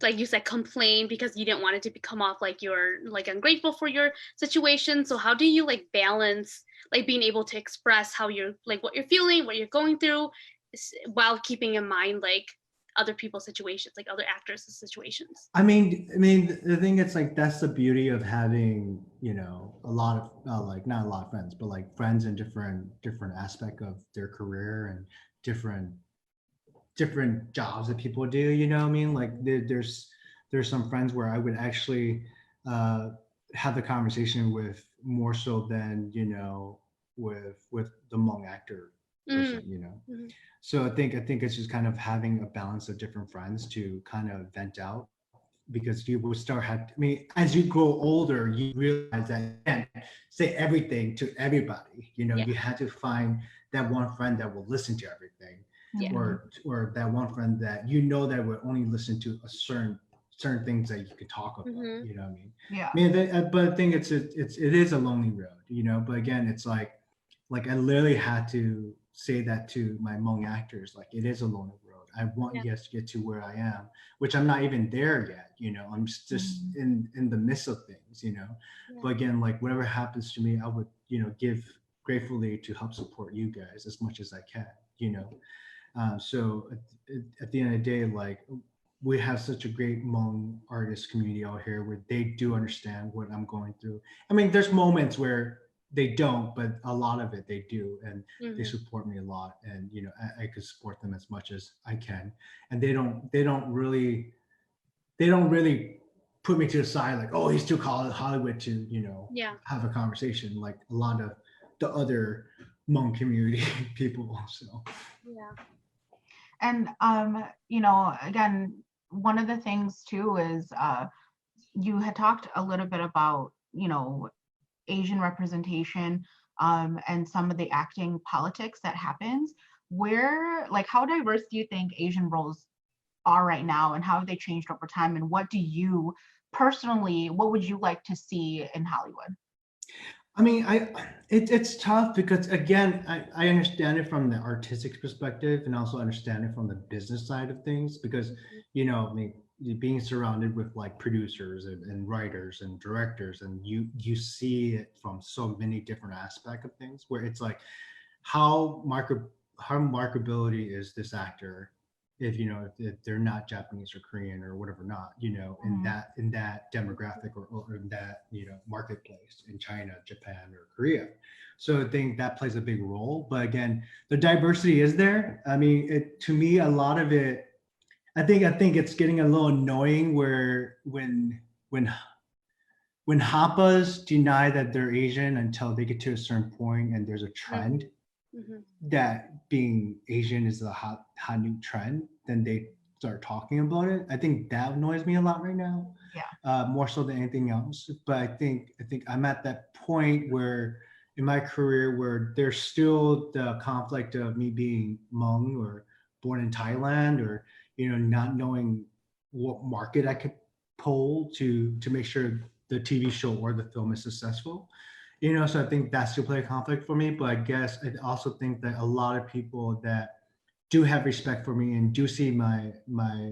like you said, complain because you didn't want it to come off like you're like ungrateful for your situation. So how do you like balance like being able to express how you're like what you're feeling, what you're going through, while keeping in mind like other people's situations, like other actors' situations? I mean, the thing it's like that's the beauty of having a lot of like not a lot of friends, but like friends in different aspect of their career and different jobs that people do, what I mean? Like there's some friends where I would actually uh have the conversation with more so than with the Hmong actor person, Mm, mhm. so I think it's just kind of having a balance of different friends to kind of vent out, because you will start I mean, as you grow older, you realize that you can't say everything to everybody. Yeah, You had to find that one friend that will listen to everything, yeah, Mhm. or that one friend that will only listen to a certain things that you could talk about. hmm, You know what I mean? Yeah. I mean, but I think it is a lonely road. But again, it's like I literally had to say that to my Hmong actors. Like it is a lonely road. I want yeah, you guys to get to where I am, which I'm not even there yet. I'm just Mhm. in the midst of things. yeah, But again, like whatever happens to me, I would give gratefully to help support you guys as much as I can. So at the end of the day, like we have such a great Hmong artist community out here where they do understand what I'm going through. I mean, there's moments where they don't, but a lot of it they do, and they hmm, support me a lot, and I could support them as much as I can, and they don't really put me to the side like, oh, he's too Hollywood to yeah, have a conversation like a lot of the other Hmong community people. So yeah, And again, one of the things too is you had talked a little bit about, Asian representation and some of the acting politics that happens. Where, like, how diverse do you think Asian roles are right now, and how have they changed over time? And what do you personally, what would you like to see in Hollywood? I mean, it's tough because again, I understand it from the artistic perspective and also understand it from the business side of things because mhm, I mean, being surrounded with like producers and writers and directors, and you see it from so many different aspects of things where it's like how market how marketability is this actor if if they're not Japanese or Korean or whatever not in Mhm. that demographic or in that marketplace in China, Japan, or Korea. So I think that plays a big role. But again, the diversity is there. I mean, to me, a lot of it. I think it's getting a little annoying where when Hapas deny that they're Asian until they get to a certain point and there's a trend Mm-hmm. that being Asian is a hot new trend, then they start talking about it. I think that annoys me a lot right now. Yeah. More so than anything else. But I think I'm at that point where in my career where there's still the conflict of me being Hmong or born in Thailand or not knowing what market I could pull to make sure the TV show or the film is successful. So I think that's still play a conflict for me. But I guess I also think that a lot of people that do have respect for me and do see my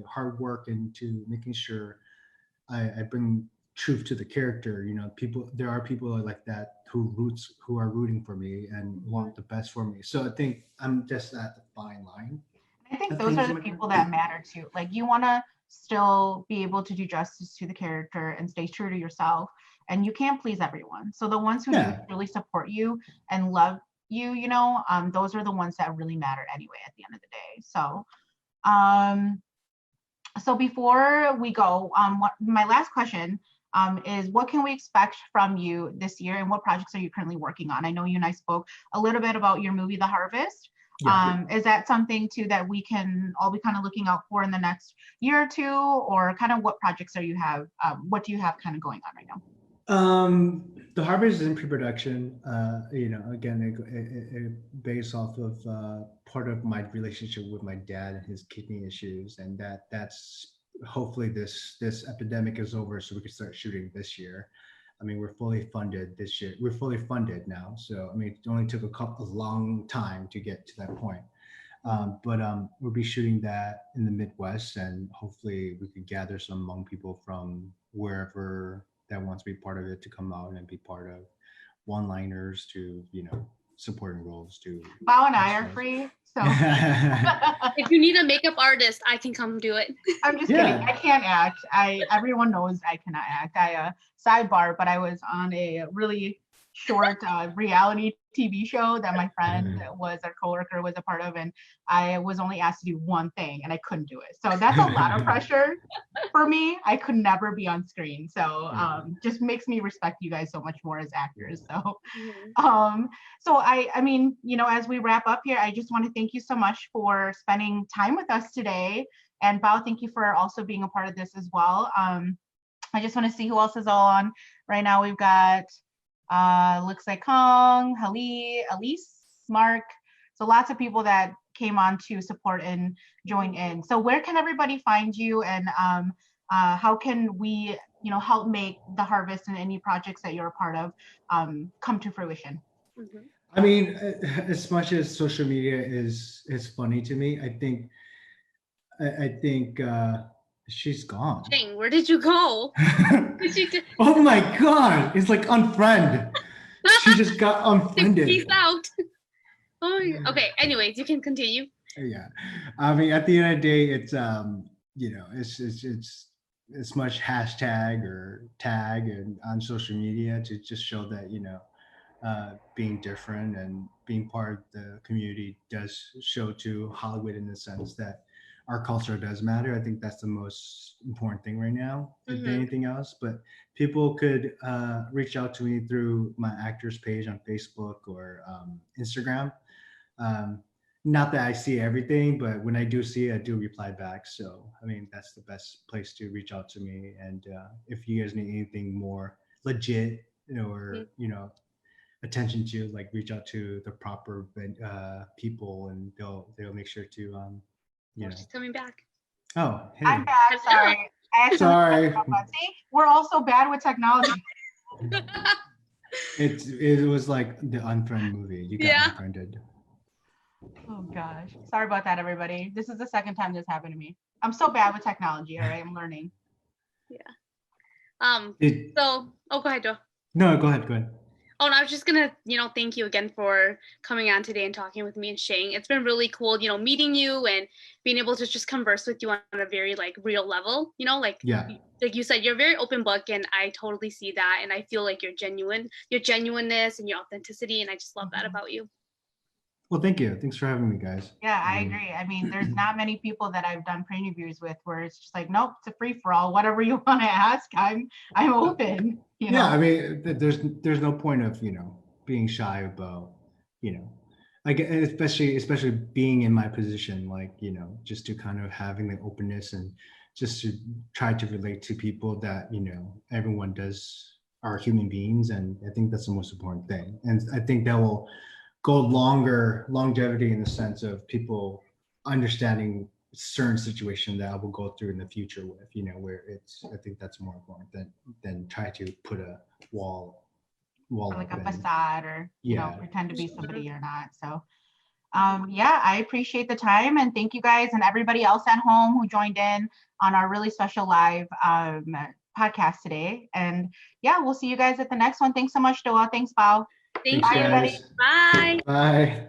hard work into making sure I bring truth to the character. There are people like that who are rooting for me and want the best for me. So I think I'm just at the fine line. I think of those are things in the my people career. that matter too. Like you want to still be able to do justice to the character and stay true to yourself. And you can't please everyone. So the ones who do Yeah. really support you and love you, those are the ones that really matter anyway at the end of the day. So before we go, my last question is what can we expect from you this year and what projects are you currently working on? I know you and I spoke a little bit about your movie, The Harvest. Yeah. Is that something too that we can all be kind of looking out for in the next year or two, or kind of what projects what do you have kind of going on right now? The Harvest is in pre-production. Again, based off of part of my relationship with my dad and his kidney issues, and that's hopefully this epidemic is over, so we can start shooting this year. I mean, we're fully funded this year. We're fully funded now, so I mean, it only took a long time to get to that point. But we'll be shooting that in the Midwest, and hopefully we could gather some Hmong people from wherever that wants to be part of it to come out and be part of one-liners to supporting roles to Bao and I are extras. free, so If you need a makeup artist, I can come do it. I'm just kidding. Yeah. I can't act. Everyone knows I cannot act. Sidebar, but I was on a really short reality TV show that my friend a coworker was a part of, and I was only asked to do one thing, and I couldn't do it. So that's a lot of pressure for me. I could never be on screen. So just makes me respect you guys so much more as actors. So so I mean, as we wrap up here, I just want to thank you so much for spending time with us today. And Bao, thank you for also being a part of this as well. I just want to see who else is all on right now. We've got looks like Kong, Hali, Elise, Mark. So lots of people that came on to support and join in. So where can everybody find you, and how can we, help make The Harvest and any projects that you're a part of come to fruition? Mm-hmm. I mean, as much as social media is funny to me, I think she's gone. Shane, where did you go? Oh my god! It's like unfriend. She just got unfriended. Peace out. Oh, okay. Anyways, you can continue. Yeah, I mean, at the end of the day, it's it's as much hashtag or tag and on social media to just show that being different and being part of the community does show to Hollywood in the sense that our culture does matter. I think that's the most important thing right now than anything else. But people could reach out to me through my actors page on Facebook or Instagram. Not that I see everything, but when I do see it, I do reply back. So, I mean, that's the best place to reach out to me. And if you guys need anything more legit or, attention to, like, reach out to the proper people and they'll make sure to, She's coming back. Oh, hey. I'm back. Sorry. Sorry. See, we're also bad with technology. It was like the Unfriend movie. You got unfriended. Oh gosh. Sorry about that, everybody. This is the second time this happened to me. I'm so bad with technology. All right, I'm learning. Yeah. So, go ahead, Joe. No, go ahead. Oh, and I was just gonna, thank you again for coming on today and talking with me and Shane. It's been really cool, meeting you and being able to just converse with you on a very real level. Like you said, you're a very open book, and I totally see that, and I feel like you're genuine, your genuineness and your authenticity, and I just love that about you. Well, thank you. Thanks for having me, guys. Yeah, I agree. I mean, there's not many people that I've done pre-interviews with where it's just like, nope, it's a free for all. Whatever you want to ask, I'm open. You Yeah, I know. mean, there's no point of being shy about like especially being in my position, like just to kind of having the openness and just to try to relate to people that everyone does are human beings, and I think that's the most important thing, and I think that will go longevity in the sense of people understanding certain situation that I will go through in the future with, where I think that's more important than try to put a wall Or like up a and facade or yeah. pretend to be somebody you're not. So yeah, I appreciate the time and thank you guys and everybody else at home who joined in on our really special live podcast today. And yeah, we'll see you guys at the next one. Thanks so much, Doa. Thanks, Bao. Thank Thanks, you. Bye, everybody. guys. Bye. Bye.